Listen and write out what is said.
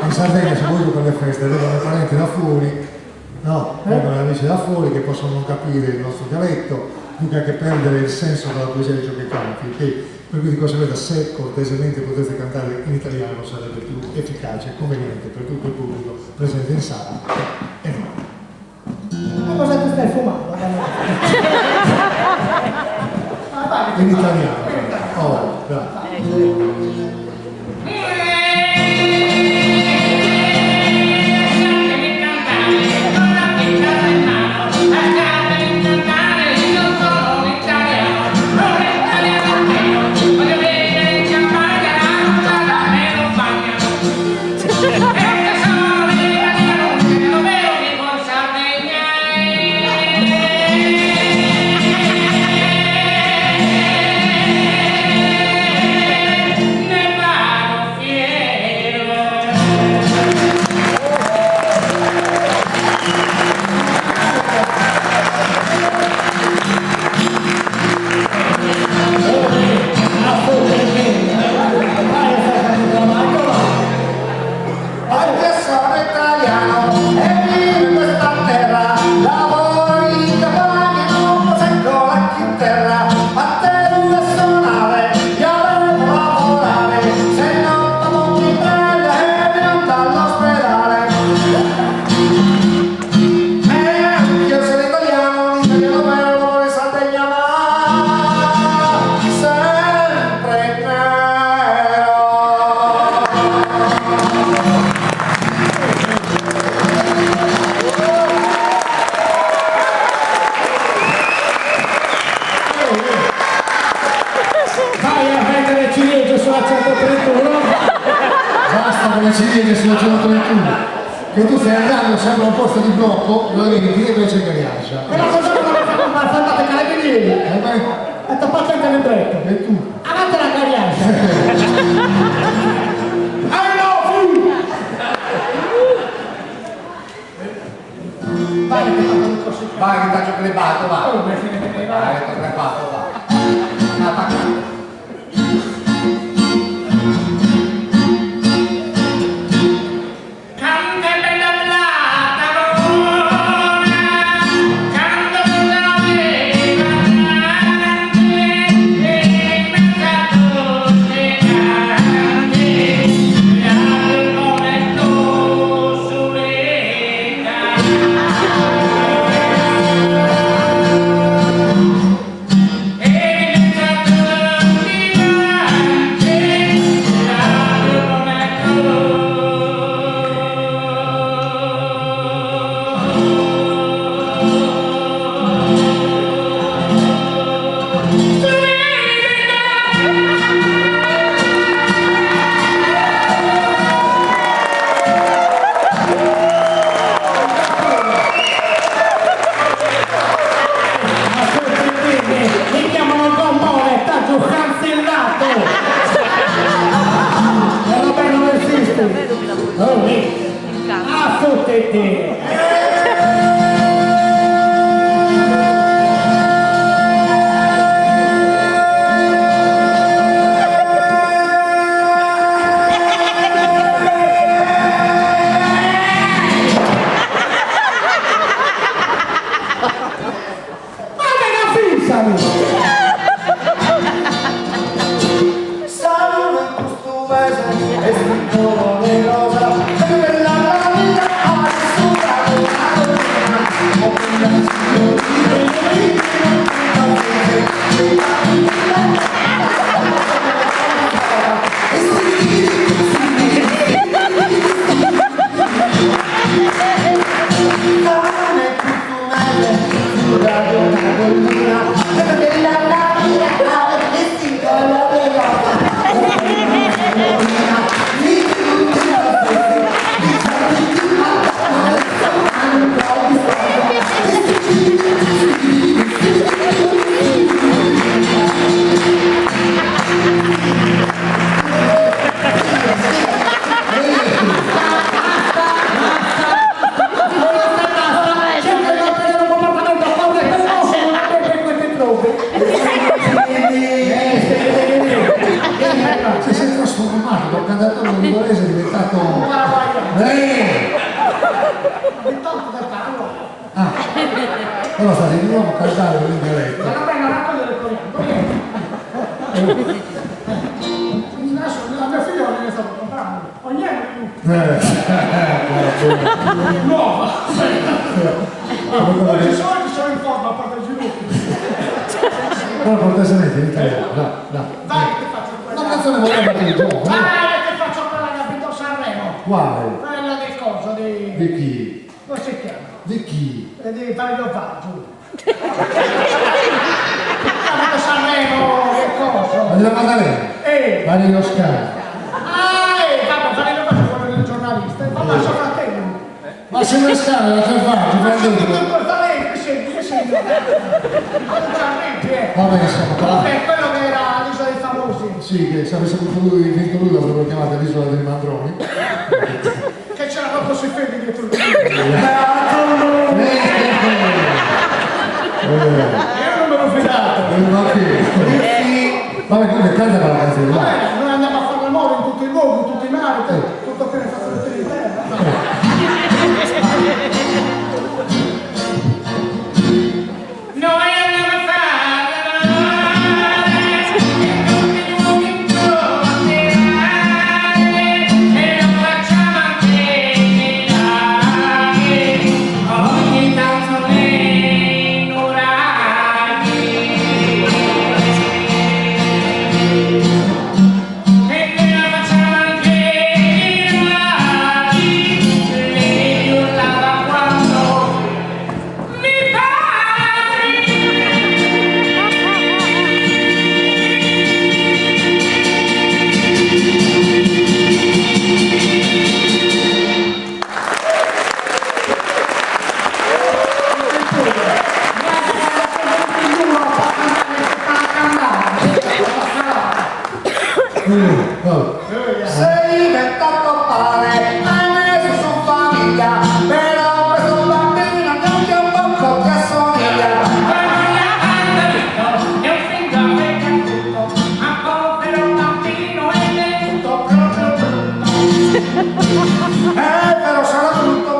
In Sardegna se voi con le feste vengono i parenti da fuori, no, vengono gli amici da fuori che possono non capire il nostro dialetto, mica che perdere il senso della poesia di ciò che canti, okay? Per cui di conseguenza se cortesemente poteste cantare in italiano sarebbe più efficace e conveniente per tutto il pubblico presente in sala e no. Ma cosa ti stai fumando? In italiano. Oh, bravo. Che tu stai andando sempre a un posto di blocco, lo vedi invece che rilascia. Quella cosa non l'ha fatta i carabinieri. È tappato anche nel bretto. E tu? Avanti la cariascia. Vai che faccio un corso. Vai che faccio crepato, va. Vai che crepato, va. Attaccato. Allora state di nuovo a cantare in dialetto. Ma vabbè, non raccogliere il coriandolo. Adesso la mia figlia ne stavo comprando. Ogni anno nuova. Oggi sono in forma a parte il ginocchio. Allora cortesemente in italiano, dai. Vai che faccio quella. Una canzone voleva per il gioco. Vai che faccio quella che ha vinto Sanremo. Quale? Quella del coso, Di chi? come si chiama? Di chi? Di fare l'ovaggio. Ha Sanremo, che coso? Della Maddalena? Mario Scala. Vabbè, fare l'ovaggio quello del giornalista. Ma suo fratello. Ma se non Scala la fai fare, Ma ti che prendo. sei? Vabbè, siamo qua. Vabbè, quello che era l'isola dei famosi. Sì, che se avesse vinto lui l'avrebbero chiamata l'isola dei Mandroni. Che c'era proprio sui ferri dietro lui. Io non me l'ho fidato. Vabbè, comunque canta la canzone, dai. Noi andiamo a fare l'amore in tutti i luoghi, in tutti i mari, tutto appena fatto le terre di terra. Noi andiamo a fare l'amore in tutti i luoghi e lo facciamo anche ogni tanto nei nuraghi. E lo facciamo anche nuraghi. Lei urlava quando mi pare. Sei diventato padre, hai messo su famiglia, però questo bambino neanche un poco ti assomiglia. È un figlio vecchio tutto, ma povero bambino è venuto proprio brutto. Però sarà brutto